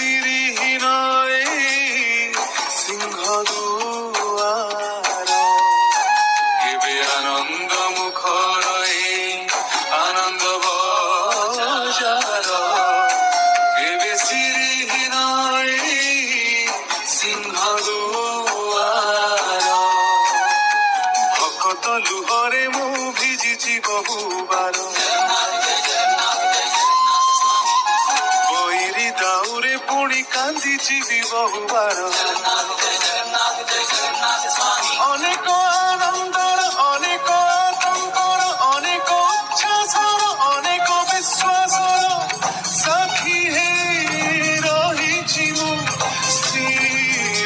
ସିରିହୀନ ସିଂହ ଦୁଆର କେବେ ଆନନ୍ଦ ମୁଖର ଆନନ୍ଦ ବଜାର କେବେ ସିରିହୀନ ସିଂହ ଦୁଆର ଭକତ ଲୁହରେ ମୁଁ ଭିଜିଛି ବହୁବାର ଦାଉରେ ପୁଣି କାନ୍ଦିଛି ବି ବହୁବାର ଅନେକ ଆନନ୍ଦର ଅନେକ ଆତଙ୍କର ଅନେକ ଉଚ୍ଛ୍ୱାସର ଅନେକ ବିଶ୍ୱାସର ସାକ୍ଷୀ ହେଇ ରହିଛି ମୁଁ ଶ୍ରୀମନ୍ଦିର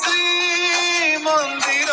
ଶ୍ରୀମନ୍ଦିର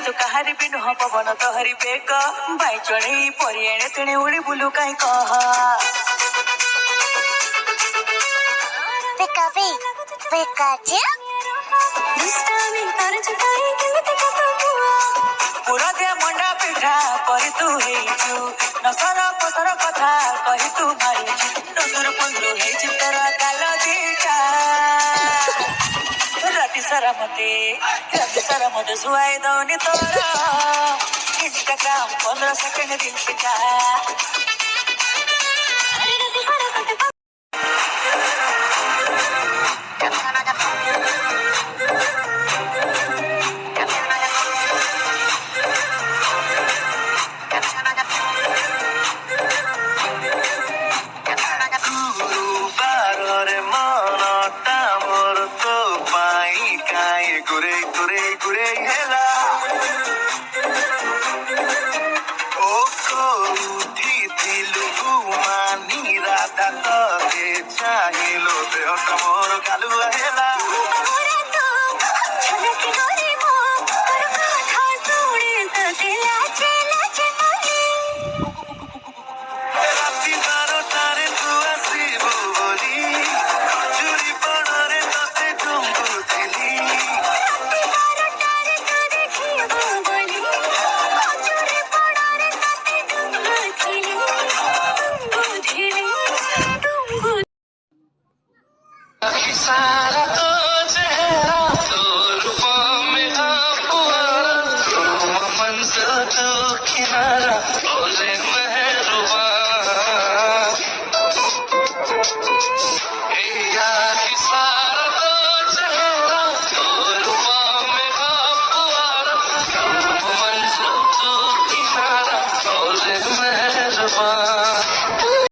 तू कहारी भी नुह पवन तोहरी बेक भाई चढ़े परियाणे तेणे उड़ी बुलू कहीं कह पूरा दे मंडा पिठा परी तू हेचु नसर पसर कथा कही तू मारिचु नसुर पंदु हेचु तोरा काल दीटा राति सारा मते सुहाई दौनी तोरा इंस्टाग्राम 15 सेकंड दिल पिटा हालुआ हेला राति 12টাରେ ତୁ ଆସିବୁ ବୋଲି ଖଜୁରୀ ବଣରେ ତତେ ଡୁଙ୍ଗୁଥିଲି सारा तो चेहरा तो रूपा में अपुआरा मंजिल तो किनारा बोले मेहरुबा सारा तो चेहरा तो रूपा में अपुआरा मंजिल तो किनारा बोले मेहरुबा